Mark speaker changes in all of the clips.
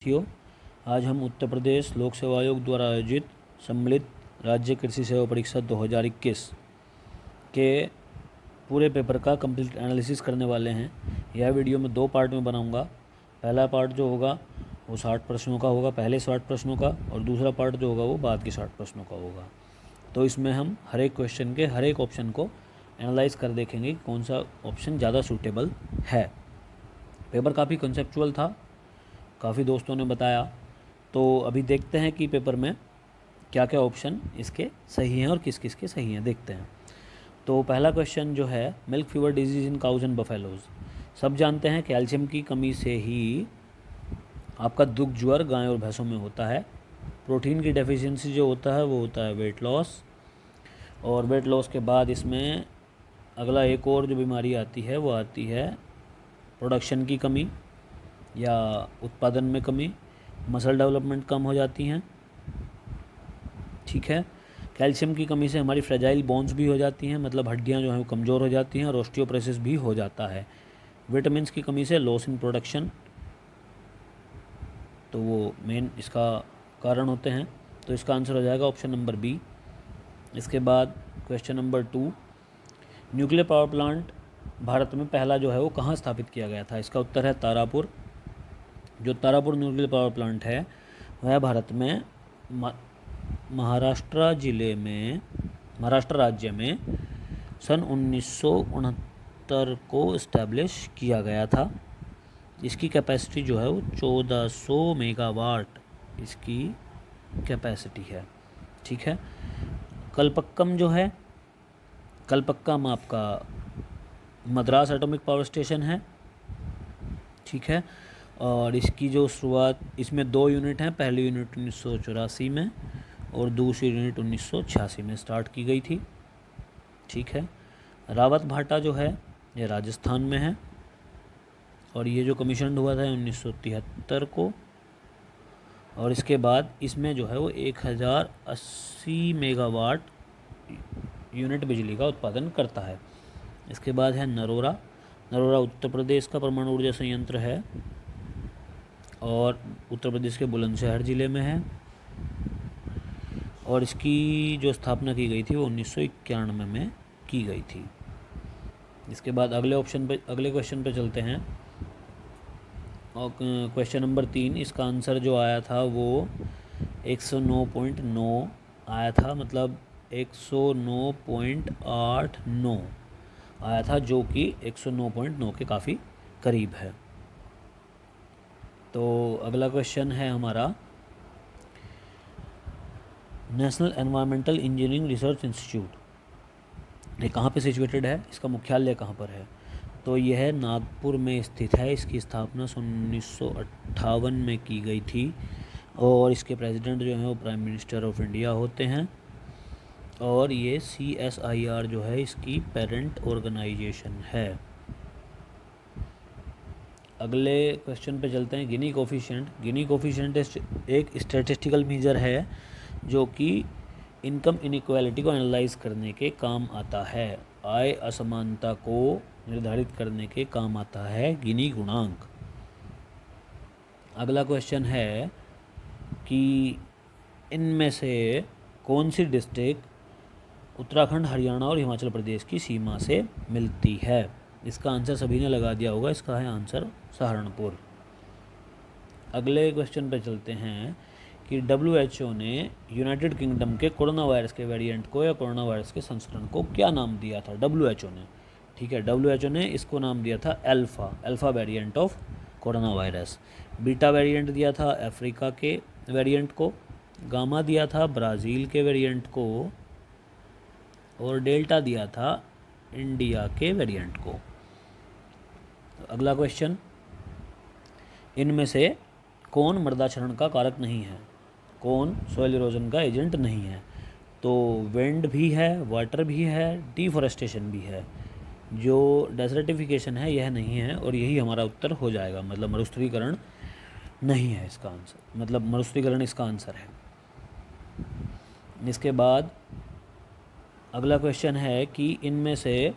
Speaker 1: साथियों, आज हम उत्तर प्रदेश लोक सेवा आयोग द्वारा आयोजित सम्मिलित राज्य कृषि सेवा परीक्षा 2021 के पूरे पेपर का कंप्लीट एनालिसिस करने वाले हैं। यह वीडियो मैं 2 पार्ट में बनाऊंगा। पहला पार्ट जो होगा वो 60 प्रश्नों का होगा, पहले 60 प्रश्नों का, और दूसरा पार्ट जो होगा वो बाद के 60 प्रश्नों का होगा। तो इसमें हम हर एक क्वेश्चन के हर एक ऑप्शन को एनालाइज कर देखेंगे कि कौन सा ऑप्शन ज़्यादा सूटेबल है। पेपर काफ़ी कंसेप्चुअल था, काफ़ी दोस्तों ने बताया। तो अभी देखते हैं कि पेपर में क्या क्या ऑप्शन इसके सही हैं और किस किस के सही हैं, देखते हैं। तो पहला क्वेश्चन जो है, milk fever disease in cause and buffaloes. सब जानते हैं कैल्शियम की कमी से ही आपका दुग्ध ज्वर गाय और भैंसों में होता है। प्रोटीन की डेफिशिएंसी जो होता है वो होता है वेट लॉस, और वेट लॉस के बाद इसमें अगला एक और जो बीमारी आती है वो आती है प्रोडक्शन की कमी या उत्पादन में कमी, मसल डेवलपमेंट कम हो जाती हैं। ठीक है, कैल्शियम की कमी से हमारी फ्रेजाइल बोन्स भी हो जाती हैं, मतलब हड्डियां जो हैं वो कमज़ोर हो जाती हैं, और ऑस्टियोप्रोसिस भी हो जाता है। विटामिन्स की कमी से लॉस इन प्रोडक्शन, तो वो मेन इसका कारण होते हैं। तो इसका आंसर हो जाएगा ऑप्शन नंबर बी। इसके बाद question number 2, nuclear power plant Bharat में पहला जो है वो कहाँ स्थापित किया गया था। इसका उत्तर है तारापुर। जो तारापुर न्यूक्लियर पावर प्लांट है वह भारत में महाराष्ट्र राज्य में सन 1969 को इस्टेब्लिश किया गया था। इसकी कैपेसिटी जो है वो 1400 मेगावाट इसकी कैपेसिटी है। ठीक है, कलपक्कम जो है, कलपक्कम आपका मद्रास एटॉमिक पावर स्टेशन है। ठीक है, और इसकी जो शुरुआत, इसमें 2 यूनिट हैं। पहली यूनिट 1984 में और दूसरी यूनिट 1986 में स्टार्ट की गई थी। ठीक है, रावत भाटा जो है ये राजस्थान में है, और ये जो कमीशन हुआ था 1973 को। और इसके बाद इसमें जो है वो 1080 मेगावाट यूनिट बिजली का उत्पादन करता है। इसके बाद है नरोरा। नरोरा उत्तर प्रदेश का परमाणु ऊर्जा संयंत्र है और उत्तर प्रदेश के बुलंदशहर ज़िले में है, और इसकी जो स्थापना की गई थी वो 1991 में की गई थी। इसके बाद अगले क्वेश्चन पे चलते हैं। और क्वेश्चन नंबर 3, इसका आंसर जो आया था वो 109.9 आया था, मतलब 109.89 आया था, जो कि 109.9 के काफ़ी करीब है। तो अगला क्वेश्चन है हमारा, national environmental engineering research institute ये कहाँ पे सिचुएटेड है, इसका मुख्यालय कहाँ पर है। तो यह नागपुर में स्थित है। इसकी स्थापना 1958 में की गई थी, और इसके प्रेसिडेंट जो हैं वो प्राइम मिनिस्टर ऑफ इंडिया होते हैं, और ये CSIR जो है इसकी पेरेंट ऑर्गेनाइजेशन है। अगले क्वेश्चन पे चलते हैं, गिनी कोफिशिएंट। गिनी कोफिशिएंट एक स्टैटिस्टिकल मेजर है जो कि इनकम इनइक्वालिटी को एनालाइज करने के काम आता है। आय असमानता को निर्धारित करने के काम आता है गिनी गुणांक। अगला क्वेश्चन है कि इनमें से कौन सी डिस्ट्रिक्ट उत्तराखंड, हरियाणा और हिमाचल प्रदेश की सीमा से मिलती है। इसका आंसर सभी ने लगा दिया होगा, इसका है आंसर सहारनपुर। अगले क्वेश्चन पे चलते हैं कि WHO ने यूनाइटेड किंगडम के कोरोना वायरस के वेरिएंट को या कोरोना वायरस के संस्करण को क्या नाम दिया था। WHO ने, ठीक है, WHO ने इसको नाम दिया था alpha variant of corona virus. Beta variant दिया था अफ्रीका के वेरिएंट को, गामा दिया था ब्राज़ील के वेरिएंट को, और डेल्टा दिया था इंडिया के वेरिएंट को। अगला क्वेश्चन, इनमें से कौन मृदाक्षरण का कारक नहीं है, कौन सॉइल इरोजन का एजेंट नहीं है। तो विंड भी है, वाटर भी है, डिफॉरेस्टेशन भी है। जो डेजर्टिफिकेशन है यह नहीं है, और यही हमारा उत्तर हो जाएगा, मतलब मरुस्थलीकरण नहीं है इसका आंसर, मतलब मरुस्थलीकरण इसका आंसर है। इसके बाद अगला क्वेश्चन है कि इनमें से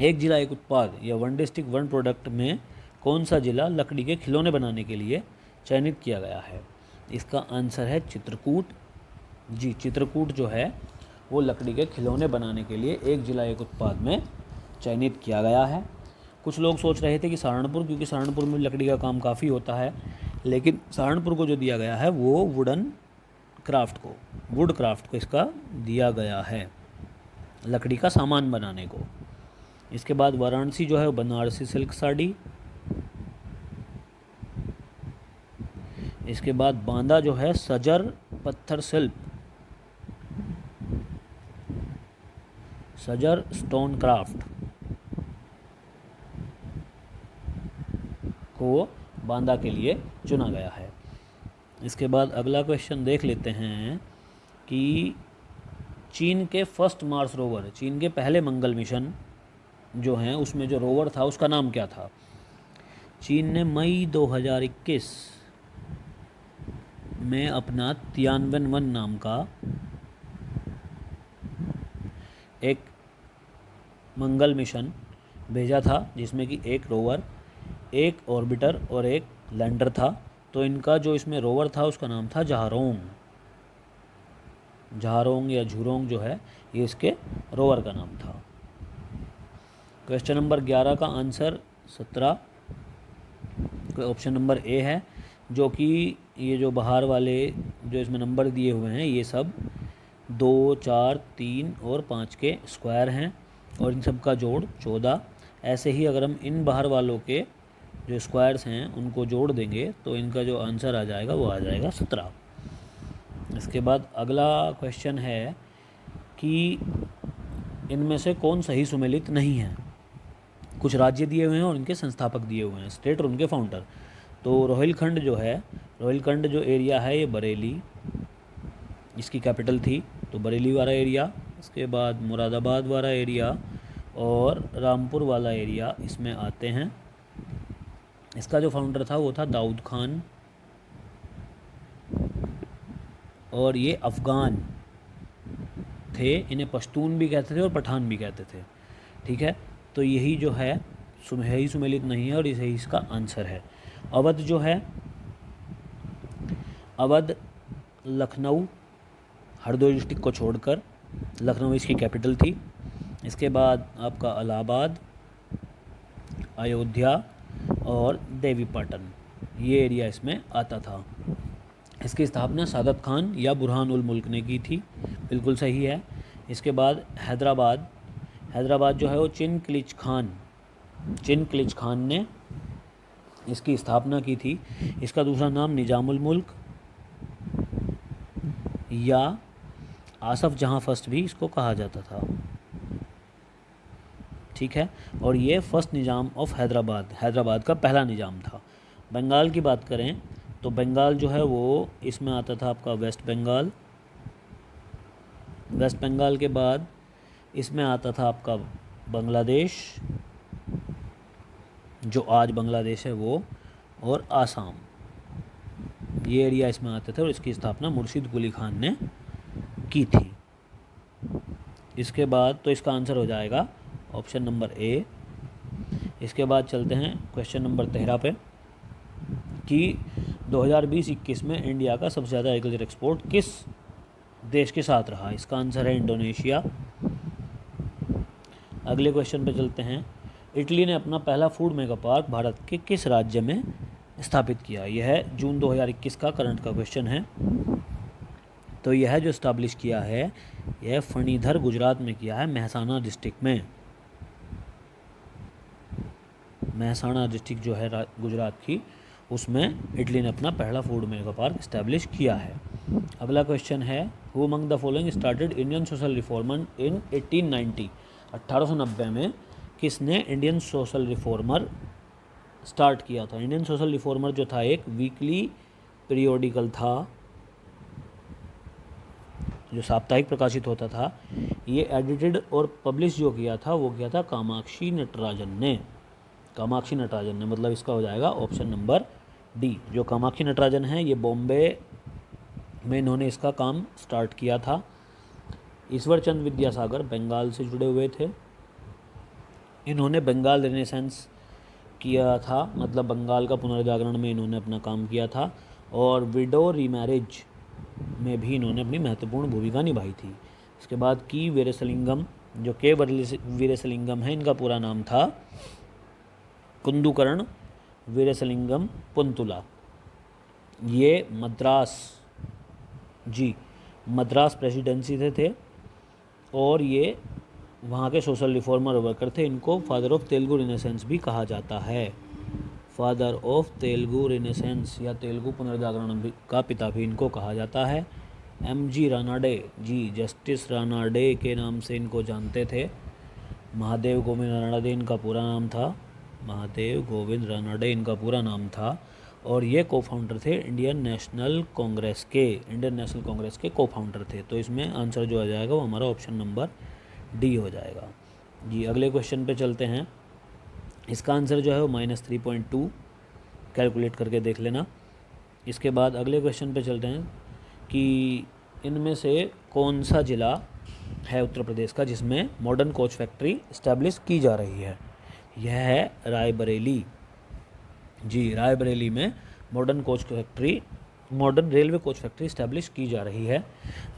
Speaker 1: एक जिला एक उत्पाद या वन डिस्ट्रिक्ट वन प्रोडक्ट में कौन सा जिला लकड़ी के खिलौने बनाने के लिए चयनित किया गया है? इसका आंसर है चित्रकूट। जी, चित्रकूट जो है वो लकड़ी के खिलौने बनाने के लिए एक जिला एक उत्पाद में चयनित किया गया है। कुछ लोग सोच रहे थे कि सहारनपुर, क्योंकि सहारनपुर में लकड़ी का काम काफ़ी होता है, लेकिन सहारनपुर को जो दिया गया है वो वुड क्राफ्ट को इसका दिया गया है, लकड़ी का सामान बनाने को। इसके बाद वाराणसी जो है वो बनारसी सिल्क साड़ी। इसके बाद बांदा जो है सजर पत्थर शिल्प, सजर स्टोन क्राफ्ट को बांदा के लिए चुना गया है। इसके बाद अगला क्वेश्चन देख लेते हैं कि चीन के फर्स्ट मार्स रोवर, चीन के पहले मंगल मिशन जो हैं उसमें जो रोवर था उसका नाम क्या था? चीन ने मई 2021 में अपना तियानवेन-1 नाम का एक मंगल मिशन भेजा था, जिसमें कि एक रोवर, एक ऑर्बिटर और एक लैंडर था। तो इनका जो इसमें रोवर था उसका नाम था जहारोंग या झुरोंग जो है ये इसके रोवर का नाम था। क्वेश्चन नंबर 11 का आंसर 17 ऑप्शन नंबर ए है, जो कि ये जो बाहर वाले जो इसमें नंबर दिए हुए हैं ये सब 2, 4, 3 और 5 के स्क्वायर हैं और इन सब का जोड़ 14। ऐसे ही अगर हम इन बाहर वालों के जो स्क्वायर्स हैं उनको जोड़ देंगे तो इनका जो आंसर आ जाएगा वो आ जाएगा 17। इसके बाद अगला क्वेश्चन है कि इनमें से कौन सही सुमेलित नहीं है? कुछ राज्य दिए हुए हैं और इनके संस्थापक दिए हुए हैं, स्टेट और उनके फाउंडर। तो रोहिलखंड जो एरिया है ये बरेली, इसकी कैपिटल थी, तो बरेली वाला एरिया। इसके बाद मुरादाबाद वाला एरिया और रामपुर वाला एरिया इसमें आते हैं। इसका जो फाउंडर था वो था दाऊद खान और ये अफ़गान थे, इन्हें पश्तून भी कहते थे और पठान भी कहते थे। ठीक है, तो यही जो है यही सुमेलित नहीं है और यही इसका आंसर है। अवध जो है, अवध लखनऊ हरदोई डिस्ट्रिक्ट को छोड़कर, लखनऊ इसकी कैपिटल थी। इसके बाद आपका इलाहाबाद, अयोध्या और देवीपाटन ये एरिया इसमें आता था। इसकी स्थापना सादत खान या बुरहान उल मुल्क ने की थी, बिल्कुल सही है। इसके बाद हैदराबाद जो है वो चिनक्लिच खान ने इसकी स्थापना की थी। इसका दूसरा नाम निजामुल मुल्क या आसफ जहां फर्स्ट भी इसको कहा जाता था। ठीक है, और ये फर्स्ट निज़ाम ऑफ हैदराबाद का पहला निज़ाम था। बंगाल की बात करें तो बंगाल जो है वो इसमें आता था आपका वेस्ट बंगाल के बाद इसमें आता था आपका बांग्लादेश, जो आज बांग्लादेश है वो, और आसाम, ये एरिया इसमें आते थे और इसकी स्थापना मुर्शिद कुली खान ने की थी। इसके बाद तो इसका आंसर हो जाएगा ऑप्शन नंबर ए। इसके बाद चलते हैं क्वेश्चन नंबर 13 पे कि 2020-21 में इंडिया का सबसे ज़्यादा एग्रीकल्चर एक्सपोर्ट किस देश के साथ रहा? इसका आंसर है इंडोनेशिया। अगले क्वेश्चन पे चलते हैं। इटली ने अपना पहला फूड मेगा पार्क भारत के किस राज्य में स्थापित किया? यह है जून 2021 का करंट का क्वेश्चन है। तो यह जो इस्टाब्लिश किया है यह फणीधर गुजरात में किया है, मेहसाणा डिस्ट्रिक्ट में। मेहसाणा डिस्ट्रिक्ट जो है गुजरात की, उसमें इटली ने अपना पहला फूड मेगा पार्क इस्टेब्लिश किया है। अगला क्वेश्चन है who among the following started Indian social reformer in 1890? 1890 में किसने इंडियन सोशल रिफॉर्मर स्टार्ट किया था? इंडियन सोशल रिफॉर्मर जो था एक वीकली पीरियोडिकल था जो साप्ताहिक प्रकाशित होता था। ये एडिटेड और पब्लिश जो किया था वो किया था कामाक्षी नटराजन ने, मतलब इसका हो जाएगा ऑप्शन नंबर डी। जो कामाक्षी नटराजन है ये बॉम्बे में इन्होंने इसका काम स्टार्ट किया था। ईश्वर चंद विद्यासागर बंगाल से जुड़े हुए थे। इन्होंने बंगाल रेनेसेंस किया था, मतलब बंगाल का पुनर्जागरण में इन्होंने अपना काम किया था, और विडो रीमैरिज में भी इन्होंने अपनी महत्वपूर्ण भूमिका निभाई थी। इसके बाद की वीरेशलिंगम, जो के वीरेशलिंगम है, इनका पूरा नाम था कुंदुकरण वीरेशलिंगम पुंतुला। ये मद्रास प्रेसिडेंसी से थे और ये वहाँ के सोशल रिफॉर्मर वर्कर थे। इनको फादर ऑफ तेलुगु रिनेसेंस भी कहा जाता है। फादर ऑफ तेलुगु रिनेसेंस या तेलुगु पुनर्जागरण का पिता भी इनको कहा जाता है। MG रानाडे जी, जस्टिस रानाडे के नाम से इनको जानते थे। महादेव गोविंद रानाडे इनका पूरा नाम था। महादेव गोविंद रानाडे इनका पूरा नाम था और ये को फाउंडर थे इंडियन नेशनल कांग्रेस के को फाउंडर थे। तो इसमें आंसर जो आ जाएगा वो हमारा ऑप्शन नंबर डी हो जाएगा जी। अगले क्वेश्चन पे चलते हैं। इसका आंसर जो है वो -3.2 कैलकुलेट करके देख लेना। इसके बाद अगले क्वेश्चन पे चलते हैं कि इनमें से कौन सा ज़िला है उत्तर प्रदेश का जिसमें मॉडर्न कोच फैक्ट्री इस्टेब्लिश की जा रही है। यह है रायबरेली जी। रायबरेली में modern railway coach factory establish की जा रही है।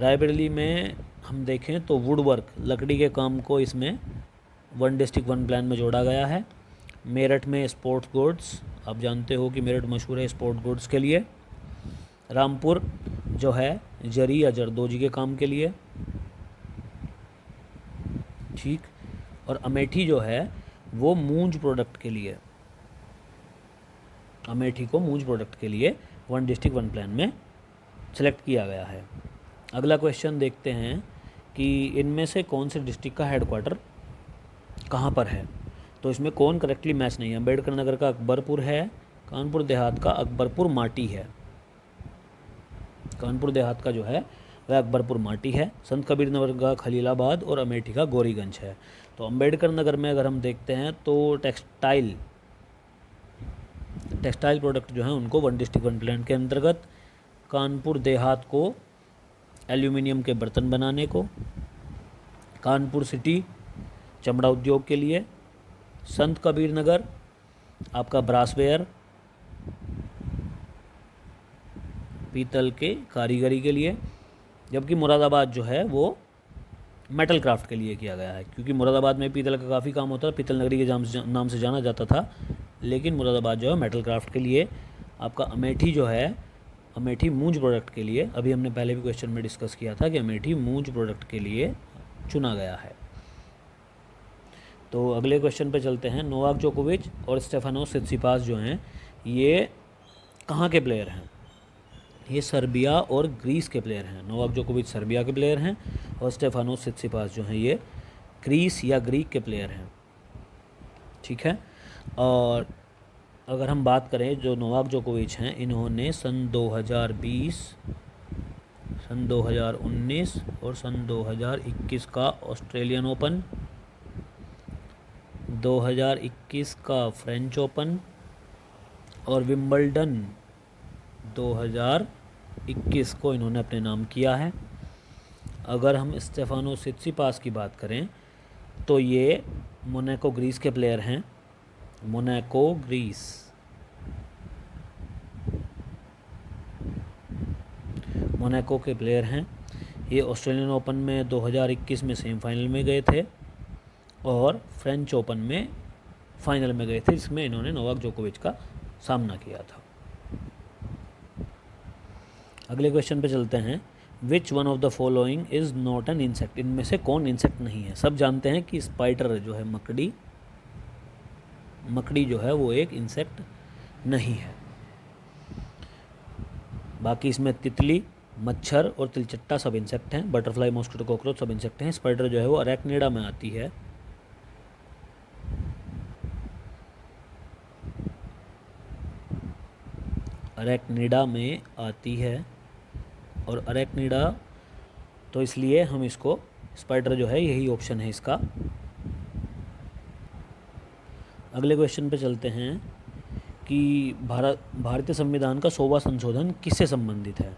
Speaker 1: रायबरेली में हम देखें तो वुडवर्क, लकड़ी के काम को इसमें 1 डिस्ट्रिक्ट 1 प्लान में जोड़ा गया है। मेरठ में स्पोर्ट्स गुड्स, आप जानते हो कि मेरठ मशहूर है स्पोर्ट्स गुड्स के लिए। रामपुर जो है जरी या जरदोजी के काम के लिए, ठीक। और अमेठी जो है वो मूंज प्रोडक्ट के लिए, अमेठी को मूंज प्रोडक्ट के लिए 1 डिस्ट्रिक्ट 1 प्लान में सेलेक्ट किया गया है। अगला क्वेश्चन देखते हैं कि इनमें से कौन से डिस्ट्रिक्ट का हेडक्वार्टर कहाँ पर है। तो इसमें कौन करेक्टली मैच नहीं है। अम्बेडकर नगर का अकबरपुर है, कानपुर देहात का अकबरपुर माटी है। कानपुर देहात का जो है वह अकबरपुर माटी है। संत कबीर नगर का खलीलाबाद और अमेठी का गौरीगंज है। तो अम्बेडकर नगर में अगर हम देखते हैं तो टेक्सटाइल प्रोडक्ट जो है उनको 1 डिस्ट्रिक्ट 1 प्लान के अंतर्गत, कानपुर देहात को एल्यूमिनियम के बर्तन बनाने को, कानपुर सिटी चमड़ा उद्योग के लिए, संत कबीर नगर आपका ब्रासवेयर पीतल के कारीगरी के लिए, जबकि मुरादाबाद जो है वो मेटल क्राफ्ट के लिए किया गया है, क्योंकि मुरादाबाद में पीतल का काफ़ी काम होता है, पीतल नगरी के नाम से जाना जाता था, लेकिन मुरादाबाद जो है मेटल क्राफ्ट के लिए। आपका अमेठी जो है, अमेठी मूंज प्रोडक्ट के लिए, अभी हमने पहले भी क्वेश्चन में डिस्कस किया था कि अमेठी मूंज प्रोडक्ट के लिए चुना गया है। तो अगले क्वेश्चन पे चलते हैं। नोवाक जोकोविच और स्टेफानोस सित्सिपास जो हैं ये कहाँ के प्लेयर हैं। ये सर्बिया और ग्रीस के प्लेयर हैं। नोवाक जोकोविच सर्बिया के प्लेयर हैं और स्टेफानोस सित्सिपास जो हैं ये ग्रीस या ग्रीक के प्लेयर हैं, ठीक है। और अगर हम बात करें जो नोवाक जोकोविच हैं, इन्होंने सन 2020, सन 2019 और सन 2021 का ऑस्ट्रेलियन ओपन, 2021 का फ्रेंच ओपन और विंबलडन 2021 को इन्होंने अपने नाम किया है। अगर हम स्टेफानोस सित्सिपास की बात करें तो ये मोनाको ग्रीस के प्लेयर हैं। मोनाको ग्रीस, मोनाको के प्लेयर हैं। ये ऑस्ट्रेलियन ओपन में 2021 में सेमीफाइनल में गए थे और फ्रेंच ओपन में फाइनल में गए थे, जिसमें इन्होंने नोवाक जोकोविच का सामना किया था। अगले क्वेश्चन पे चलते हैं। Which one of the following is not an insect. इनमें से कौन इंसेक्ट नहीं है। सब जानते हैं कि स्पाइडर जो है, मकड़ी जो है वो एक इंसेक्ट नहीं है। बाकी इसमें तितली, मच्छर और तिलचट्टा सब इंसेक्ट हैं। बटरफ्लाई, मॉस्किटो, कॉकरोच सब इंसेक्ट हैं। स्पाइडर जो है वो अरेक्निडा में आती है। अरेक्निडा में आती है और अरेक्निडा तो इसलिए हम इसको, स्पाइडर जो है यही ऑप्शन है इसका। अगले क्वेश्चन पे चलते हैं कि भारतीय संविधान का 100वां संशोधन किससे संबंधित है।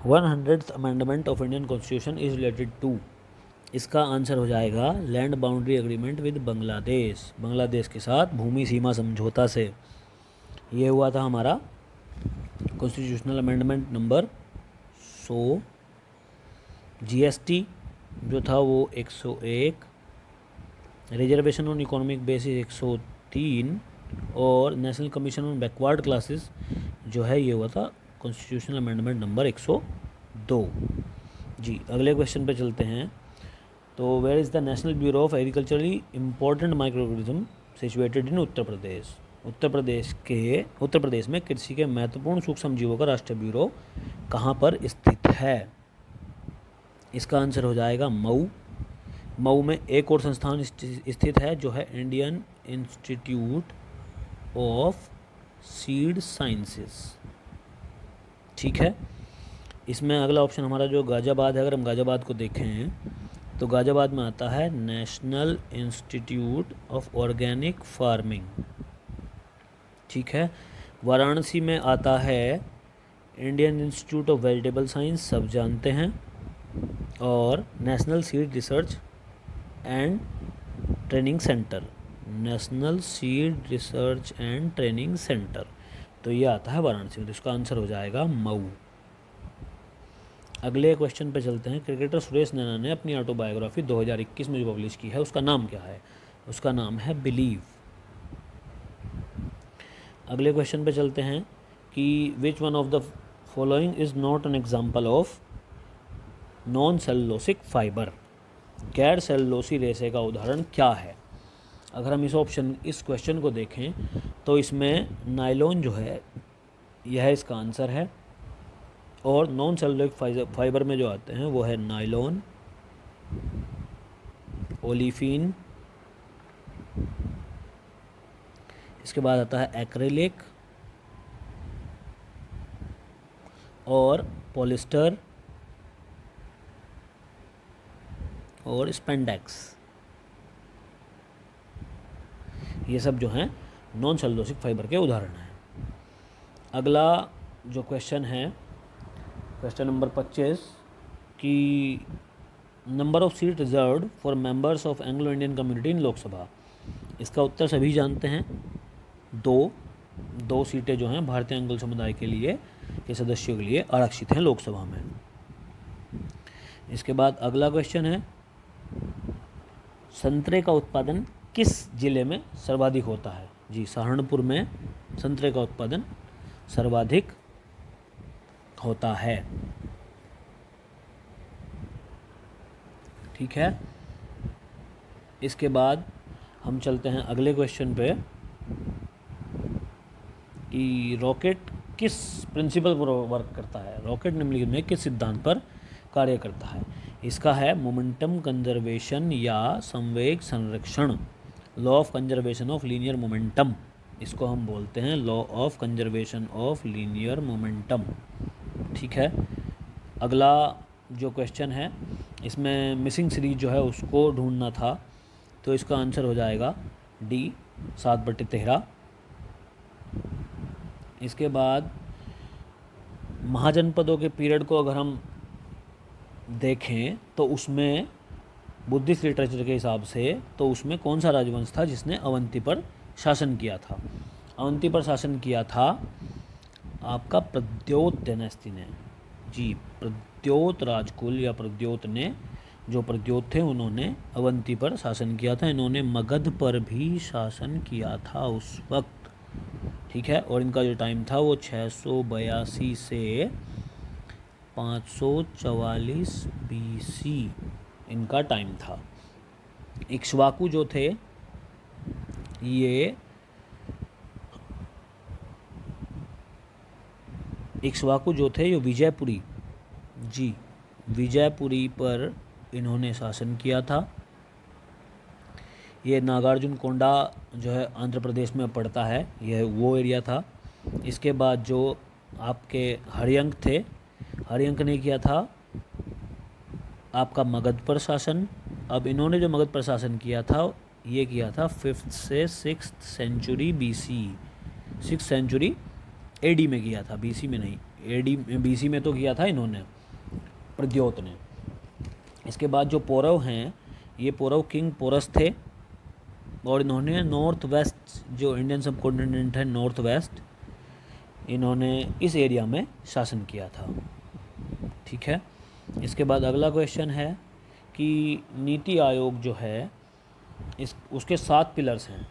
Speaker 1: 100th amendment of Indian constitution is related to. इसका आंसर हो जाएगा land boundary agreement with Bangladesh, Bangladesh के साथ भूमि सीमा समझौता से। ये हुआ था हमारा कॉन्स्टिट्यूशनल अमेंडमेंट नंबर 100। जीएसटी जो था वो 101, रिजर्वेशन ऑन इकोनॉमिक बेसिस 103 और national commission on backward classes जो है ये हुआ था कॉन्स्टिट्यूशनल अमेंडमेंट नंबर 102। जी अगले क्वेश्चन पे चलते हैं। तो where is the national bureau of agriculturally important microorganism situated in Uttar Pradesh? Uttar Pradesh में कृषि के महत्वपूर्ण सूक्ष्म जीवों का राष्ट्रीय ब्यूरो कहाँ पर स्थित है? इसका आंसर हो जाएगा मऊ। मऊ में एक और संस्थान स्थित है जो है Indian institute of seed sciences. ठीक है, इसमें अगला ऑप्शन हमारा जो गाज़ियाबाद है, अगर हम गाज़ियाबाद को देखें तो गाज़ियाबाद में आता है national institute of organic farming. ठीक है, वाराणसी में आता है Indian institute of vegetable science, सब जानते हैं, और national seed research and training centre, national seed research and training centre. तो ये आता है वाराणसी में, तो इसका आंसर हो जाएगा मऊ। अगले क्वेश्चन पे चलते हैं। क्रिकेटर सुरेश रैना ने अपनी ऑटोबायोग्राफी 2021 में जो पब्लिश की है उसका नाम क्या है? उसका नाम है बिलीव। अगले क्वेश्चन पे चलते हैं कि which one of the following is not an example of non cellulosic fibre? गैर सेलुलोसी रेशे का उदाहरण क्या है? अगर हम इस क्वेश्चन को देखें तो इसमें नायलॉन जो है यह इसका आंसर है, और नॉन सेलुलोसिक फाइबर में जो आते हैं वो है नायलॉन, ओलिफिन, इसके बाद आता है एक्रेलिक और पॉलिस्टर और स्पेंडेक्स। ये सब जो हैं नॉन सेलुलोसिक फाइबर के उदाहरण हैं। अगला जो क्वेश्चन है क्वेश्चन नंबर 25 कि number of seat reserved for members of Anglo Indian community in Lok Sabha. इसका उत्तर सभी जानते हैं, दो सीटें जो हैं भारतीय एंग्लो समुदाय के लिए के सदस्यों के लिए आरक्षित हैं लोकसभा में। इसके बाद अगला क्वेश्चन है संतरे का उत्पादन किस जिले में सर्वाधिक होता है? जी सहारनपुर में संतरे का उत्पादन सर्वाधिक होता है। ठीक है, इसके बाद हम चलते हैं अगले क्वेश्चन पे कि रॉकेट किस प्रिंसिपल पर वर्क करता है? रॉकेट निम्नलिखित में किस सिद्धांत पर कार्य करता है? इसका है मोमेंटम कंजर्वेशन या संवेग संरक्षण, law of conservation of linear momentum, इसको हम बोलते हैं law of conservation of linear momentum. ठीक है, अगला जो क्वेश्चन है इसमें मिसिंग सीरीज जो है उसको ढूंढना था, तो इसका आंसर हो जाएगा डी 7/13। इसके बाद महाजनपदों के पीरियड को अगर हम देखें तो उसमें बुद्धिस्ट लिटरेचर के हिसाब से तो उसमें कौन सा राजवंश था जिसने अवंती पर शासन किया था? अवंती पर शासन किया था आपका प्रद्योत डायनेस्टी ने। जी प्रद्योत राजकुल या प्रद्योत ने, जो प्रद्योत थे उन्होंने अवंती पर शासन किया था। इन्होंने मगध पर भी शासन किया था उस वक्त। ठीक है, और इनका जो टाइम था वो 682 से 544 BC इनका टाइम था। इक्ष्वाकु जो थे ये विजयपुरी, जी विजयपुरी पर इन्होंने शासन किया था। ये नागार्जुन कोंडा जो है आंध्र प्रदेश में पड़ता है, यह वो एरिया था। इसके बाद जो आपके हरियंक थे, हरियंक ने किया था आपका मगध पर शासन। अब इन्होंने जो मगध पर शासन किया था ये किया था 5th से 6th century BC, 6th century AD में किया था, BC में नहीं। BC में तो किया था इन्होंने प्रद्योत ने। इसके बाद जो पौरव हैं, ये पौरव किंग पोरस थे और इन्होंने नॉर्थ वेस्ट, जो इंडियन सब कॉन्टिनेंट है नॉर्थ वेस्ट, इन्होंने इस एरिया में शासन किया था। ठीक है। इसके बाद अगला क्वेश्चन है कि नीति आयोग जो है उसके 7 पिलर्स हैं,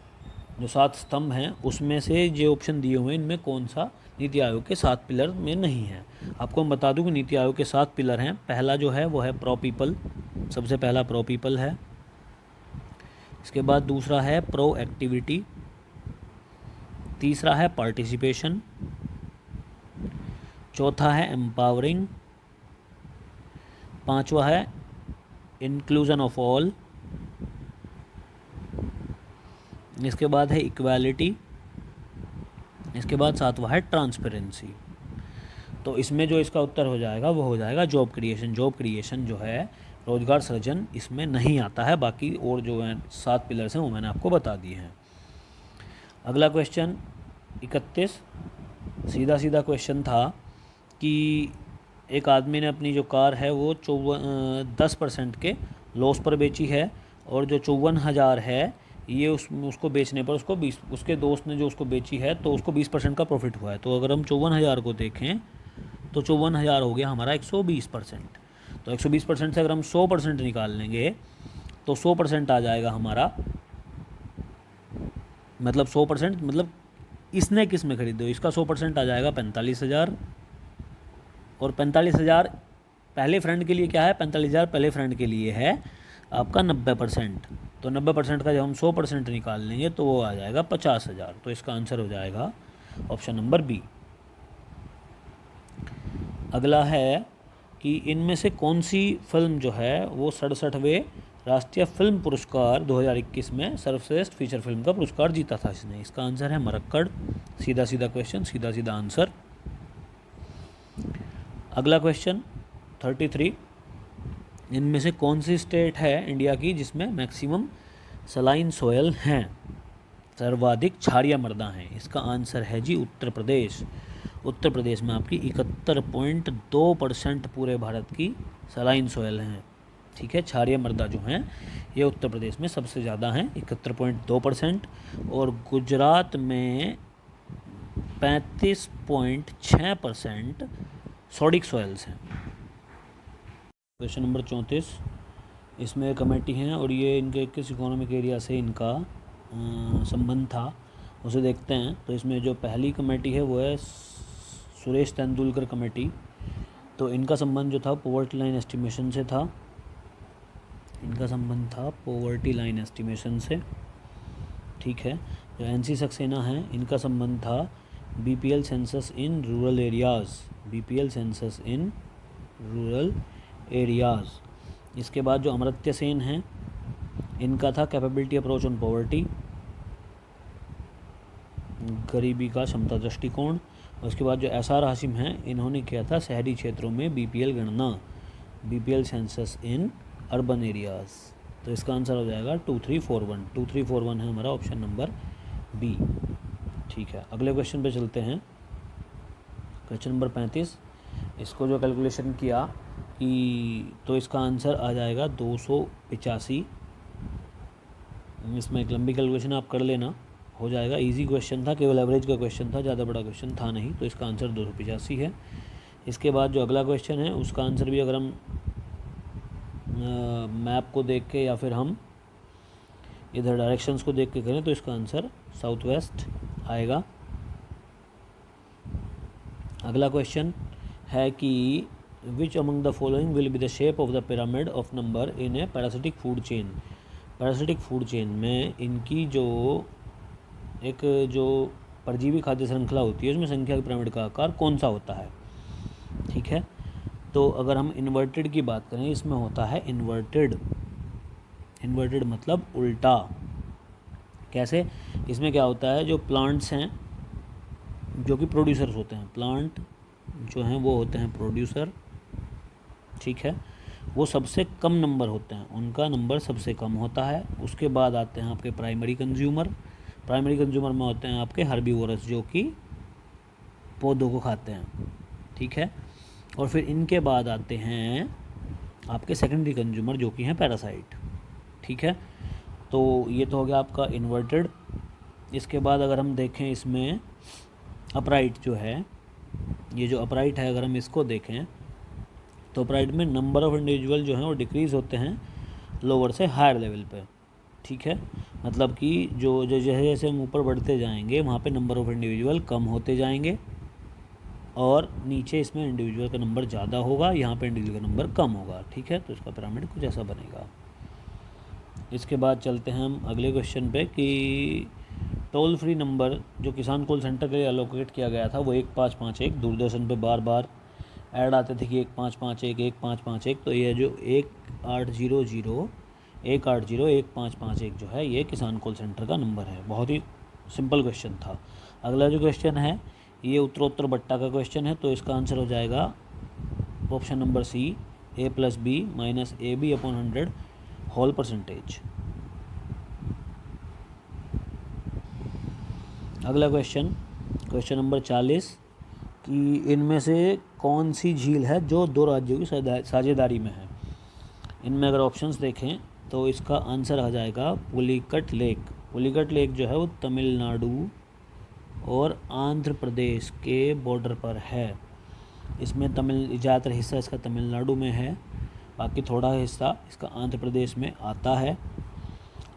Speaker 1: जो 7 स्तंभ हैं, उसमें से जो ऑप्शन दिए हुए हैं इनमें कौन सा नीति आयोग के 7 पिलर में नहीं है। आपको मैं बता दूं कि नीति आयोग के 7 पिलर हैं। पहला जो है वो है प्रो पीपल, सबसे पहला प्रो पीपल है। इसके बाद दूसरा है प्रो एक्टिविटी, तीसरा है पार्टिसिपेशन, चौथा है एम्पावरिंग, पांचवा है इंक्लूजन ऑफ ऑल, इसके बाद है इक्वालिटी, इसके बाद सातवां है ट्रांसपेरेंसी। तो इसमें जो इसका उत्तर हो जाएगा वो हो जाएगा जॉब क्रिएशन। जॉब क्रिएशन जो है रोजगार सृजन इसमें नहीं आता है। बाकी और जो है 7 पिलर्स हैं वो मैंने आपको बता दिए हैं। अगला क्वेश्चन 31 सीधा सीधा क्वेश्चन था कि एक आदमी ने अपनी जो कार है वो 10% के लॉस पर बेची है और जो 54,000 है ये उसको बेचने पर उसको 20, उसके दोस्त ने जो उसको बेची है तो उसको 20% का प्रॉफिट हुआ है। तो अगर हम 54,000 को देखें तो 54,000 हो गया हमारा 120%। तो 120% से अगर हम 100% निकाल लेंगे तो 100% आ जाएगा हमारा, मतलब 100% मतलब इसने किस में खरीदे, इसका 100% आ जाएगा 45,000। और 45,000 पहले फ्रेंड के लिए क्या है, 45,000 पहले फ्रेंड के लिए है आपका 90%। तो 90% का जब हम 100% निकाल लेंगे तो वो आ जाएगा 50,000। तो इसका आंसर हो जाएगा ऑप्शन नंबर बी। अगला है कि इनमें से कौन सी फिल्म जो है वो 67वें राष्ट्रीय फिल्म पुरस्कार 2021 में सर्वश्रेष्ठ फीचर फिल्म का पुरस्कार जीता था इसने। इसका आंसर है मरक्कड़। सीधा सीधा क्वेश्चन, सीधा सीधा आंसर। अगला क्वेश्चन 33 इनमें से कौन सी स्टेट है इंडिया की जिसमें मैक्सिमम सलाइन सोयल हैं, सर्वाधिक क्षारीय मृदा हैं। इसका आंसर है जी उत्तर प्रदेश। उत्तर प्रदेश में आपकी 71.2% पूरे भारत की सलाइन सोयल हैं। ठीक है, क्षारीय मृदा जो हैं ये उत्तर प्रदेश में सबसे ज़्यादा हैं 71.2%, और गुजरात में 35.6% सोडिक सॉइल्स हैं। क्वेश्चन नंबर 34 इसमें कमेटी हैं और ये इनके किस इकोनॉमिक एरिया से इनका संबंध था उसे देखते हैं। तो इसमें जो पहली कमेटी है वो है सुरेश तेंदुलकर कमेटी। तो इनका संबंध जो था पॉवर्टी लाइन एस्टिमेशन से था, इनका संबंध था पॉवर्टी लाइन एस्टिमेशन से। ठीक है। जो एनसी सक्सेना है इनका संबंध था BPL census in rural areas, BPL census in rural areas. इसके बाद जो अमर्त्य सेन हैं इनका था कैपेबिलिटी अप्रोच ऑन पॉवर्टी, गरीबी का क्षमता दृष्टिकोण। और उसके बाद जो एसआर हाशिम हैं इन्होंने किया था शहरी क्षेत्रों में बीपीएल गणना, BPL census in urban areas. तो इसका आंसर हो जाएगा 2341। 2341 है हमारा ऑप्शन नंबर बी। ठीक है, अगले क्वेश्चन पे चलते हैं। क्वेश्चन नंबर 35 इसको जो कैलकुलेशन किया कि तो इसका आंसर आ जाएगा 285। इसमें एक लंबी कैलकुलेशन आप कर लेना, हो जाएगा। इजी क्वेश्चन था, केवल एवरेज का क्वेश्चन था, ज़्यादा बड़ा क्वेश्चन था नहीं। तो इसका आंसर 285 है। इसके बाद जो अगला क्वेश्चन है उसका आंसर भी अगर हम मैप को देख के या फिर हम इधर डायरेक्शंस को देख के करें तो इसका आंसर साउथ वेस्ट आएगा। अगला क्वेश्चन है कि which among the following will be the shape of the pyramid of number in A parasitic food chain. Parasitic food chain में इनकी जो एक जो परजीवी खाद्य श्रृंखला होती है उसमें संख्या की पिरामिड का आकार कौन सा होता है। ठीक है, तो अगर हम इन्वर्टेड की बात करें इसमें होता है इन्वर्टेड। इन्वर्टेड मतलब उल्टा। कैसे, इसमें क्या होता है जो प्लांट्स हैं जो कि प्रोड्यूसर्स होते हैं, प्लांट जो हैं वो होते हैं प्रोड्यूसर। ठीक है, वो सबसे कम नंबर होते हैं, उनका नंबर सबसे कम होता है। उसके बाद आते हैं आपके प्राइमरी कंज्यूमर। प्राइमरी कंज्यूमर में होते हैं आपके हर्बीवोरस जो कि पौधों को खाते हैं। ठीक है, और फिर इनके बाद आते हैं आपके सेकेंडरी कंज्यूमर जो कि हैं पैरासाइट। ठीक है, तो ये तो हो गया आपका इन्वर्टेड। इसके बाद अगर हम देखें इसमें अपराइट जो है, ये जो अपराइट है अगर हम इसको देखें तो अपराइट में नंबर ऑफ़ इंडिविजुअल जो हैं वो डिक्रीज़ होते हैं लोअर से हायर लेवल पे। ठीक है, मतलब कि जो जैसे जैसे हम ऊपर बढ़ते जाएंगे वहाँ पे नंबर ऑफ़ इंडिविजुअल कम होते जाएंगे और नीचे इसमें इंडिविजुअल का नंबर ज़्यादा होगा, यहाँ पे इंडिविजुअल का नंबर कम होगा। ठीक है, तो इसका पिरामिड कुछ ऐसा बनेगा। इसके बाद चलते हैं हम अगले क्वेश्चन पे कि टोल फ्री नंबर जो किसान कॉल सेंटर के लिए एलोकेट किया गया था वो 1551। दूरदर्शन पे बार बार ऐड आते थे कि 1551 1551, तो ये जो 1800 जो है ये किसान कॉल सेंटर का नंबर है। बहुत ही सिंपल क्वेश्चन था। अगला जो क्वेश्चन है ये उत्तरोत्तर बट्टा का क्वेश्चन है, तो इसका आंसर हो जाएगा option number C, A+B minus AB/100 whole percentage. अगला क्वेश्चन नंबर 40 कि इनमें से कौन सी झील है जो दो राज्यों की साझेदारी में है। इनमें अगर ऑप्शंस देखें तो इसका आंसर आ जाएगा पुलिकट लेक। पुलिकट लेक जो है वो तमिलनाडु और आंध्र प्रदेश के बॉर्डर पर है। इसमें ज़्यादातर हिस्सा इसका तमिलनाडु में है, बाकी थोड़ा हिस्सा इसका आंध्र प्रदेश में आता है।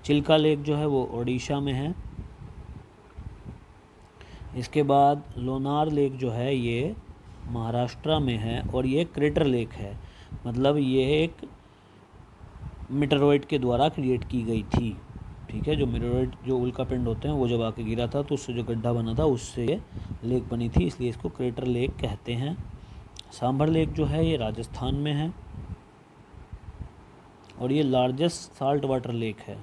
Speaker 1: चिल्का लेक जो है वो ओडिशा में है। इसके बाद लोनार लेक जो है ये महाराष्ट्र में है और ये क्रेटर लेक है, मतलब ये एक मीटरॉइड के द्वारा क्रिएट की गई थी। ठीक है, जो मीटरॉइड जो उल्का पिंड होते हैं वो जब आके गिरा था तो उससे जो गड्ढा बना था उससे ये लेक बनी थी, इसलिए इसको क्रेटर लेक कहते हैं। सांभर लेक जो है ये राजस्थान में है और ये लार्जेस्ट साल्ट वाटर लेक है।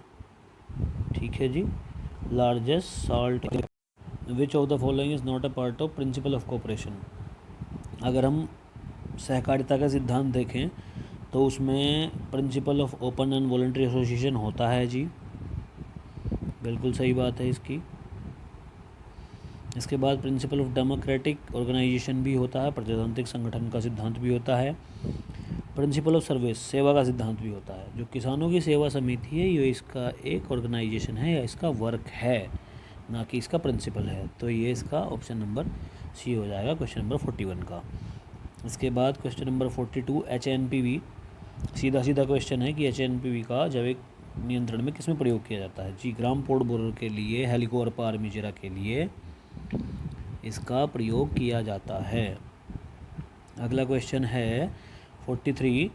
Speaker 1: ठीक है जी, largest salt. Which of the following is not a part of principle of cooperation. अगर हम सहकारिता का सिद्धांत देखें तो उसमें principle of open and voluntary association होता है जी, बिल्कुल सही बात है इसकी। इसके बाद प्रिंसिपल ऑफ डेमोक्रेटिक ऑर्गेनाइजेशन भी होता है, प्रजातांत्रिक संगठन का सिद्धांत भी होता है। प्रिंसिपल ऑफ सर्विस, सेवा का सिद्धांत भी होता है। जो किसानों की सेवा समिति है ये इसका एक ऑर्गेनाइजेशन है या इसका वर्क है, ना कि इसका प्रिंसिपल है। तो ये इसका ऑप्शन नंबर सी हो जाएगा क्वेश्चन नंबर 41 का। इसके बाद क्वेश्चन नंबर 42 HNPV। सीधा क्वेश्चन है कि HNPV का जैविक नियंत्रण में किसमें प्रयोग किया जाता है जी। ग्राम पोर्ट बोरर के लिए, हेलिकोवर्पा आर्मीजेरा के लिए इसका प्रयोग किया जाता है। अगला क्वेश्चन है 43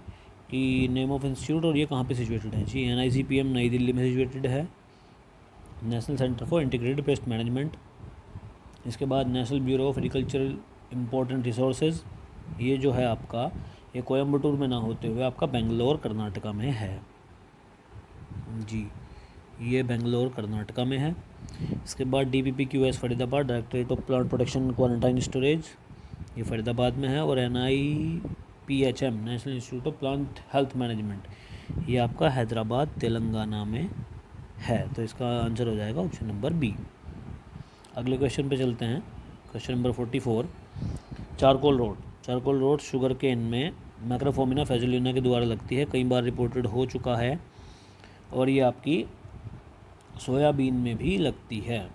Speaker 1: कि नेम ऑफ इंस्टीट्यूट, और ये कहाँ पे सिचुएटेड है जी। NICPM नई दिल्ली में सिचुएटेड है। National centre for integrated pest management. इसके बाद national bureau of agricultural important resources, ये जो है आपका ये कोयम्बटूर में ना होते हुए आपका बेंगलोर कर्नाटका में है जी, ये बेंगलोर कर्नाटका में है। इसके बाद DPPQS Faridabad, directorate of plant protection quarantine storage, ये फरीदाबाद में है। और NIPHM national institute of plant health management, ये आपका हैदराबाद तेलंगाना में है। तो इसका आंसर हो जाएगा ऑप्शन नंबर बी। अगले क्वेश्चन पे चलते हैं, question number 44 charcoal rot sugarcane में मैक्रोफोमिना फेजुलिना के द्वारा लगती है, कई बार रिपोर्टेड हो चुका है। और ये आपकी सोयाबीन में भी लगती है।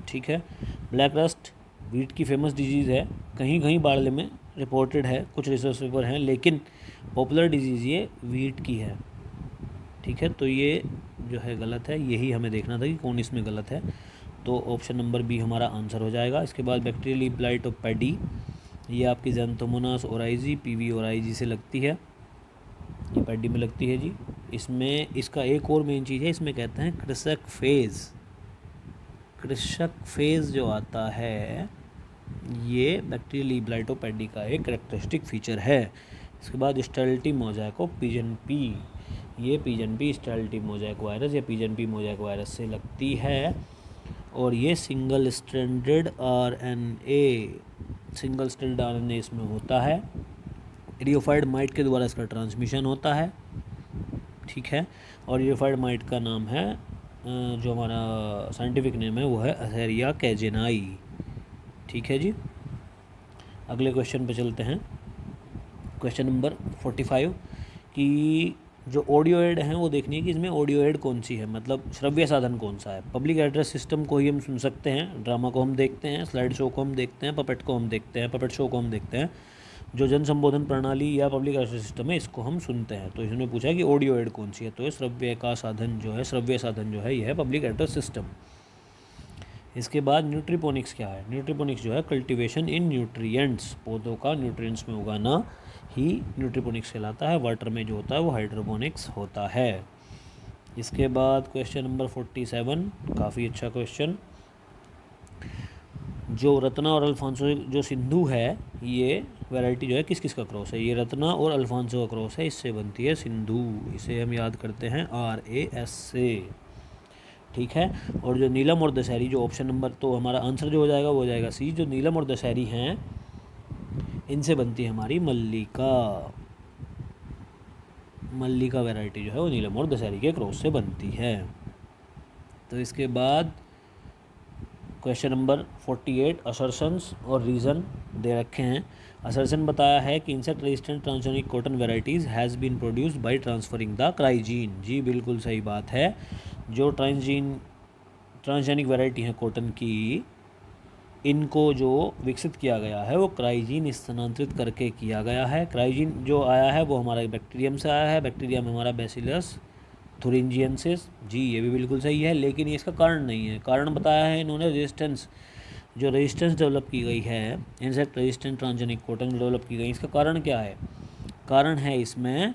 Speaker 1: ठीक है, ब्लैक रस्ट वीट की फेमस डिजीज़ है, कहीं कहीं बाड़ले में रिपोर्टेड है, कुछ रिसर्च पेपर हैं, लेकिन पॉपुलर डिजीज़ ये वीट की है। ठीक है, तो ये जो है गलत है, यही हमें देखना था कि कौन इसमें गलत है। तो ऑप्शन नंबर बी हमारा आंसर हो जाएगा। इसके बाद बैक्टीरियल ब्लाइट ऑफ पैडी, ये आपकी ज़ैंथोमोनास ओराइजी PV ओराइजी से लगती है, ये पैडी में लगती है जी। इसमें इसका एक और मेन चीज़ है, इसमें कहते हैं कृषक फेज़ जो आता है ये बैक्टीरियल ब्लाइट ऑफ पैडी का एक कैरेक्टरिस्टिक फीचर है। इसके बाद sterility mosaic of pigeon pea, ये pigeon pea sterility mosaic virus या पिजन पी मोज़ैक वायरस से लगती है। और ये सिंगल स्ट्रैंडेड RNA इसमें होता है। इडियोफाइड माइट के द्वारा इसका ट्रांसमिशन होता है। ठीक है, और इडियोफाइड माइट का नाम है जो हमारा साइंटिफिक नेम है वो है एसेरिया कैजेनाई। ठीक है जी, अगले क्वेश्चन पे चलते हैं, क्वेश्चन नंबर 45 कि कि जो ऑडियोएड हैं वो देखनी है कि इसमें ऑडियोएड कौन सी है, मतलब श्रव्य साधन कौन सा है। पब्लिक एड्रेस सिस्टम को ही हम सुन सकते हैं, ड्रामा को हम देखते हैं, स्लाइड शो को हम देखते हैं, पपेट को हम देखते हैं, पपेट शो को हम देखते हैं। जो जन संबोधन प्रणाली या पब्लिक एड्रेस सिस्टम है इसको हम सुनते हैं। तो इसने पूछा कि ऑडियोएड कौन सी है, तो ये श्रव्य साधन जो है यह है पब्लिक एड्रेस सिस्टम। इसके बाद न्यूट्रीपोनिक्स क्या है? न्यूट्रीपोनिक्स जो है कल्टीवेशन इन न्यूट्रिएंट्स, पौधों का न्यूट्रिएंट्स में उगाना ही न्यूट्रीपोनिक्स कहलाता है। वाटर में जो होता है वो हाइड्रोपोनिक्स होता है। इसके बाद क्वेश्चन नंबर 47, काफ़ी अच्छा क्वेश्चन। जो रत्ना और अल्फांसो जो सिंधु है, ये वैरायटी जो है किस किस का क्रॉस है? ये रत्ना और अल्फांसो का क्रॉस है, इससे बनती है सिंधु। इसे हम याद करते हैं RAS से, ठीक है। और जो नीलम और दशहरी, जो ऑप्शन नंबर, तो हमारा आंसर जो हो जाएगा वो हो जाएगा सी। जो नीलम और दशहरी हैं इनसे बनती है हमारी मल्लिका। मल्लिका वैरायटी जो है वो नीलम और दशहरी के क्रॉस से बनती है। तो इसके बाद क्वेश्चन नंबर 48, असर्शंस और रीज़न दे रखे हैं। असर्शन बताया है कि insect resistant transgenic cotton varieties has been produced by transferring the cry gene. जी बिल्कुल सही बात है। जो ट्रांसजेनिक वैरायटी हैं कॉटन की, इनको जो विकसित किया गया है वो क्राइजीन स्थानांतरित करके किया गया है। क्राइजीन जो आया है वो हमारा बैक्टीरियम से आया है। बैक्टीरियम हमारा बैसिलस थुरिंजियंसिस। जी ये भी बिल्कुल सही है, लेकिन ये इसका कारण नहीं है। कारण बताया है इन्होंने रेजिस्टेंस, जो रेजिस्टेंस डेवलप की गई है, insect resistant transgenic cotton develop की गई, इसका कारण क्या है? कारण है इसमें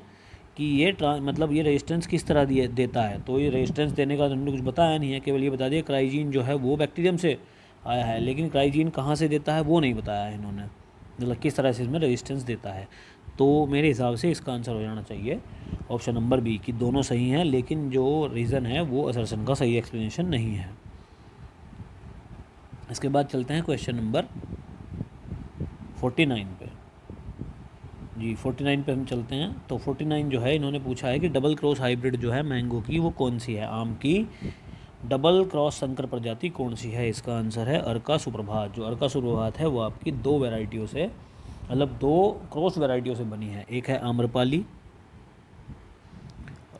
Speaker 1: कि ये मतलब ये रेजिस्टेंस किस तरह देता है। तो ये रेजिस्टेंस देने का उन्होंने कुछ बताया नहीं है, केवल ये बता दिया क्राइजीन जो है वो बैक्टीरियम से आया है, लेकिन क्राइजीन कहाँ से देता है वो नहीं बताया है इन्होंने, मतलब किस तरह से इसमें रेजिस्टेंस देता है। तो मेरे हिसाब से इसका आंसर हो जाना चाहिए ऑप्शन नंबर बी, कि दोनों सही हैं, लेकिन जो रीज़न है वो असर्शन का सही एक्सप्लेनेशन नहीं है। इसके बाद चलते हैं क्वेश्चन नंबर 49 पे। जी 49 पे हम चलते हैं। तो 49 जो है इन्होंने पूछा है कि डबल क्रॉस हाइब्रिड जो है मैंगो की वो कौन सी है? आम की डबल क्रॉस संकर प्रजाति कौन सी है? इसका आंसर है अर्का सुप्रभात। जो अर्का सुप्रभात है वो आपकी दो वैरायटियों से, मतलब दो क्रॉस वैरायटियों से बनी है। एक है आम्रपाली,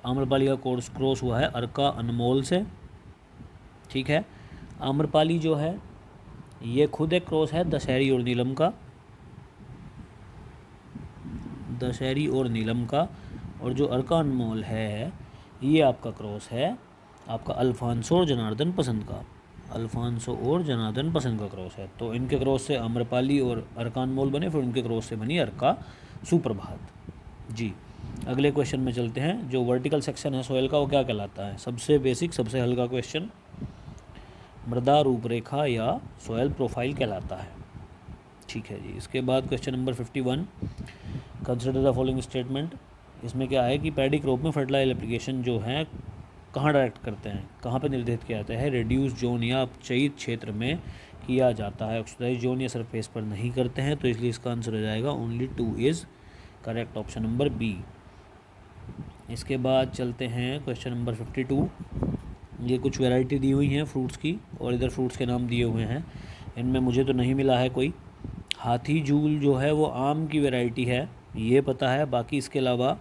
Speaker 1: आम्रपाली का क्रॉस हुआ है अर्का अनमोल से, ठीक है। आम्रपाली जो है ये खुद एक क्रॉस है दशहरी और नीलम का, दशहरी और नीलम का। और जो अर्का अनमोल है ये आपका क्रॉस है आपका अल्फांसो और जनार्दन पसंद का, अल्फांसो और जनार्दन पसंद का क्रॉस है। तो इनके क्रॉस से आम्रपाली और अर्का अनमोल बने, फिर उनके क्रॉस से बनी अर्का सुप्रभात। जी अगले क्वेश्चन में चलते हैं। जो वर्टिकल सेक्शन है सोयल का वो क्या कहलाता है? सबसे बेसिक, सबसे हल्का क्वेश्चन, मृदा रूपरेखा या सोयल प्रोफाइल कहलाता है, ठीक है जी। इसके बाद question number 51, consider the following statement. इसमें क्या है कि पैडी क्रॉप में फर्टिलाइजर एप्लीकेशन जो है कहाँ डायरेक्ट करते हैं, कहाँ पे निर्धारित किया जाता है? रिड्यूस जोन या अपचयित क्षेत्र में किया जाता है, ऑक्सीडाइज जोन या सरफेस पर नहीं करते हैं। तो इसलिए इसका आंसर हो जाएगा only 2 is correct, option number B. इसके बाद चलते हैं क्वेश्चन नंबर 52। ये कुछ वैरायटी दी हुई हैं फ्रूट्स की और इधर फ्रूट्स के नाम दिए हुए हैं। इनमें मुझे तो नहीं मिला है कोई। हाथी झूल जो है वो आम की वैरायटी है, ये पता है। बाकी इसके अलावा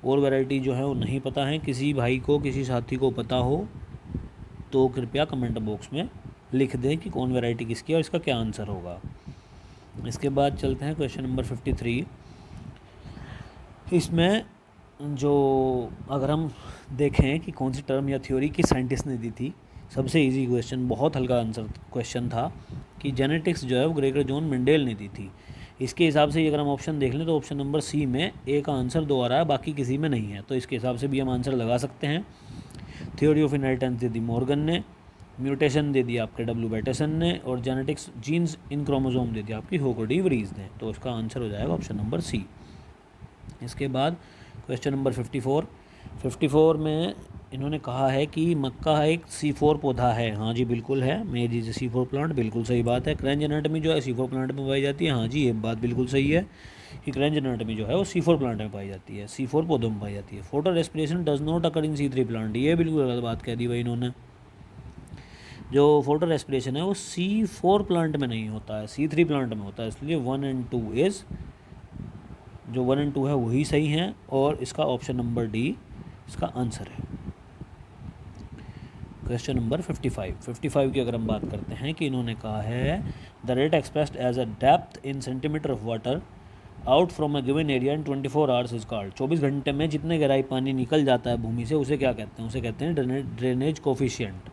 Speaker 1: और वैरायटी जो है वो नहीं पता है। किसी भाई को, किसी साथी को पता हो तो कृपया कमेंट बॉक्स में लिख दें कि कौन वैरायटी किसकी है और इसका क्या आंसर होगा। इसके बाद चलते हैं क्वेश्चन नंबर 53। इसमें जो अगर हम देखें कि कौन सी टर्म या थ्योरी किस साइंटिस्ट ने दी थी, सबसे इजी क्वेश्चन, बहुत हल्का आंसर क्वेश्चन था कि जेनेटिक्स जो है वो ग्रेगर जॉन मेंडेल ने दी थी। इसके हिसाब से अगर हम ऑप्शन देख लें तो ऑप्शन नंबर सी में ए का आंसर 2 आ रहा है, बाकी किसी में नहीं है। तो इसके हिसाब से भी हम आंसर लगा सकते हैं। Theory of inheritance they the Morgan ने, म्यूटेशन दे दिया आपके डब्ल्यू बैटेसन ने, और जेनेटिक्स जीन्स इन क्रोमोसोम दे दिया आपकी होको डी वरीज ने। तो इसका आंसर हो जाएगा ऑप्शन नंबर सी। इसके बाद क्वेश्चन नंबर 54 में इन्होंने कहा है कि मक्का एक C4 पौधा है। हाँ जी बिल्कुल है, मेज इज C4 प्लांट, बिल्कुल सही बात है। क्रैंज एनाटॉमी जो है C4 प्लांट में पाई जाती है। हाँ जी ये बात बिल्कुल सही है कि क्रैंज एनाटॉमी जो है वो C4 प्लांट में पाई जाती है, C4 पौधों में पाई जाती है। Photo respiration does not occur in C3 plant, ये बिल्कुल गलत बात कह दी भाई इन्होंने। जो फोटो रेस्पिरेशन है वो C4 प्लांट में नहीं होता है, C3 प्लांट में होता है, इसलिए 1 और 2 इज़ जो 1 एंड 2 है वही सही हैं और इसका ऑप्शन नंबर डी इसका आंसर है। क्वेश्चन नंबर 55 की अगर हम बात करते हैं कि इन्होंने कहा है the rate expressed as a depth in centimeter of water out from a given area in 24 hours is called. 24 घंटे में जितने गहराई पानी निकल जाता है भूमि से उसे क्या कहते हैं? उसे कहते हैं ड्रेनेज कोफिशिएंट।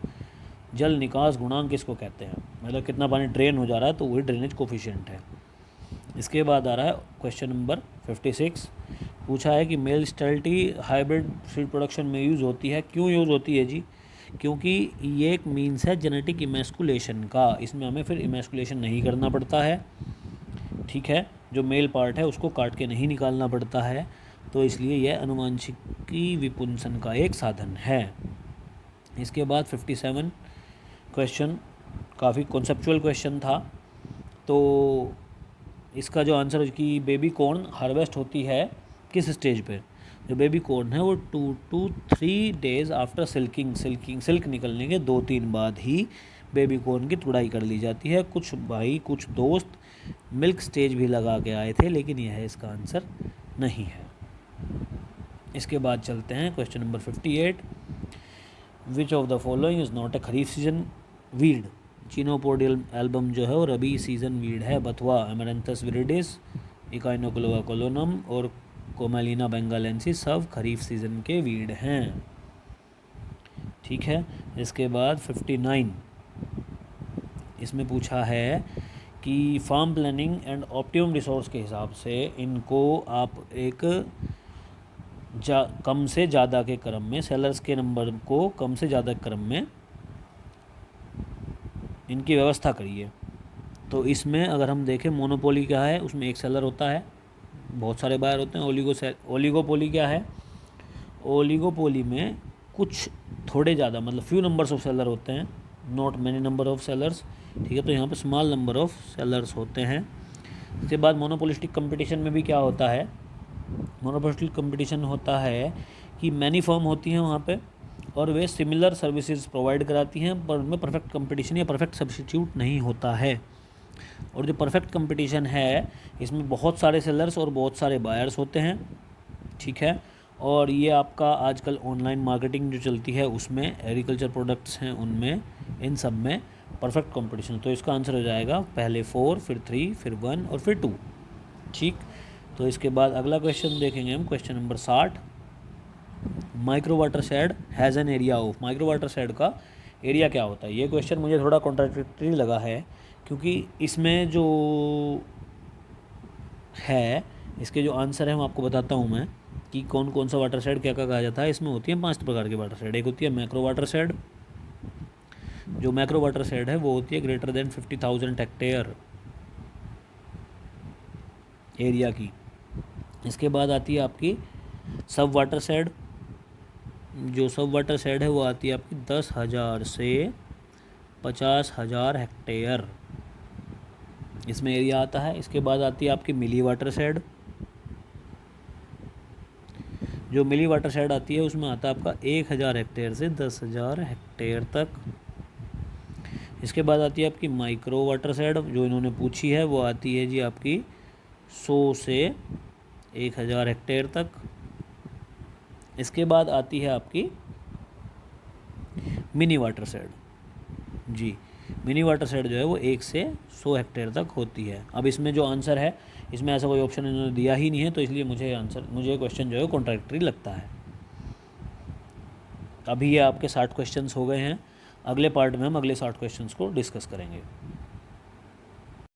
Speaker 1: जल निकास गुणांक किसको कहते हैं? मतलब कितना पानी ड्रेन हो जा रहा है तो वही ड्रेनेज कोफिशिएंट है। इसके बाद आ रहा है क्वेश्चन नंबर 56। पूछा है कि male sterility hybrid seed production में यूज़ होती है। क्यों यूज़ होती है जी? क्योंकि ये एक मीन्स है जेनेटिक इमैस्कुलेशन का। इसमें हमें फिर इमैस्कुलेशन नहीं करना पड़ता है, ठीक है, जो मेल पार्ट है उसको काट के नहीं निकालना पड़ता है, तो इसलिए यह अनुवांशिकी विपुंसन का एक साधन है। इसके बाद 57 क्वेश्चन काफ़ी कॉन्सेप्चुअल क्वेश्चन था। तो इसका जो आंसर है कि बेबी कॉर्न हार्वेस्ट होती है किस स्टेज पे? जो बेबी कॉर्न है वो 2 to 3 डेज़ आफ्टर सिल्क निकलने के 2-3 बाद ही बेबी कॉर्न की तुड़ाई कर ली जाती है। कुछ भाई कुछ दोस्त मिल्क स्टेज भी लगा के आए थे, लेकिन यह इसका आंसर नहीं है। इसके बाद चलते हैं question number 58। Which of the following is not a kharif season weed? Chenopodium album जो है वो रबी सीजन वीड है। बथुआ, एमरैंथस विरिडिस, इकाइनोक्लोआ कोलोनम और कोमेलिना बेंगालेंसिस सब खरीफ सीजन के वीड हैं, ठीक है। इसके बाद 59 इसमें पूछा है कि farm planning and optimum resource के हिसाब से इनको आप एक कम से ज़्यादा के क्रम में, सेलर्स के नंबर को कम से ज़्यादा क्रम में इनकी व्यवस्था करिए। तो इसमें अगर हम देखें मोनोपोली क्या है, उसमें एक सेलर होता है, बहुत सारे बायर होते हैं। ओलिगोपोली क्या है? ओलिगोपोली में कुछ थोड़े ज़्यादा मतलब फ्यू नंबर्स ऑफ सेलर होते हैं, not many number of sellers, ठीक है। तो यहाँ पे स्मॉल नंबर ऑफ सेलर्स होते हैं। इसके बाद मोनोपोलिस्टिक कंपटीशन में भी क्या होता है? मोनोपोलिस्टिक कंपटीशन होता है कि मैनी फर्म होती हैं वहाँ पे और वे सिमिलर सर्विसेज प्रोवाइड कराती हैं, पर उनमें परफेक्ट कंपटीशन या परफेक्ट सब्स्टिट्यूट नहीं होता है। और जो परफेक्ट कंपटीशन है इसमें बहुत सारे सेलर्स और बहुत सारे बायर्स होते हैं, ठीक है। और ये आपका आजकल ऑनलाइन मार्केटिंग जो चलती है उसमें, एग्रीकल्चर प्रोडक्ट्स हैं उनमें, इन सब में परफेक्ट कंपटीशन। तो इसका आंसर हो जाएगा पहले 4, फिर 3, फिर 1 और फिर 2, ठीक। तो इसके बाद अगला क्वेश्चन देखेंगे हम, question number 60। Micro water shade has an area of. Micro water shade का एरिया क्या होता है? ये क्वेश्चन मुझे थोड़ा कॉन्ट्राडिक्टरी लगा है, क्योंकि इसमें जो है इसके जो आंसर है मैं आपको बताता हूँ मैं कि कौन कौन सा वाटर शेड क्या क्या कहा जाता है। इसमें होती है 5 प्रकार के वाटर शेड। एक होती है मैक्रो वाटर शेड। जो मैक्रो वाटर शेड है वो होती है ग्रेटर देन 50,000 हेक्टेयर एरिया की। इसके बाद आती है आपकी सब वाटर शेड। जो सब वाटर शेड है वो आती है आपकी 10,000 से 50,000 हेक्टेयर, इसमें एरिया आता है। इसके बाद आती है आपकी मिली वाटर शेड। जो मिली वाटर शेड आती है उसमें आता है आपका 1,000 हेक्टेयर से 10,000 हेक्टेयर तक। इसके बाद आती है आपकी माइक्रो वाटर शेड, जो इन्होंने पूछी है वो आती है जी आपकी 100 से 1,000 हेक्टेयर तक। इसके बाद आती है आपकी मिनी वाटर शेड जी। मिनी वाटर शेड जो है वो 1 से 100 हेक्टेयर तक होती है। अब इसमें जो आंसर है, इसमें ऐसा कोई ऑप्शन इन्होंने दिया ही नहीं है, तो इसलिए मुझे क्वेश्चन जो है कॉन्ट्रैक्टरी लगता है। अभी ये आपके 60 क्वेश्चंस हो गए हैं। अगले पार्ट में हम अगले 60 क्वेश्चंस को डिस्कस करेंगे।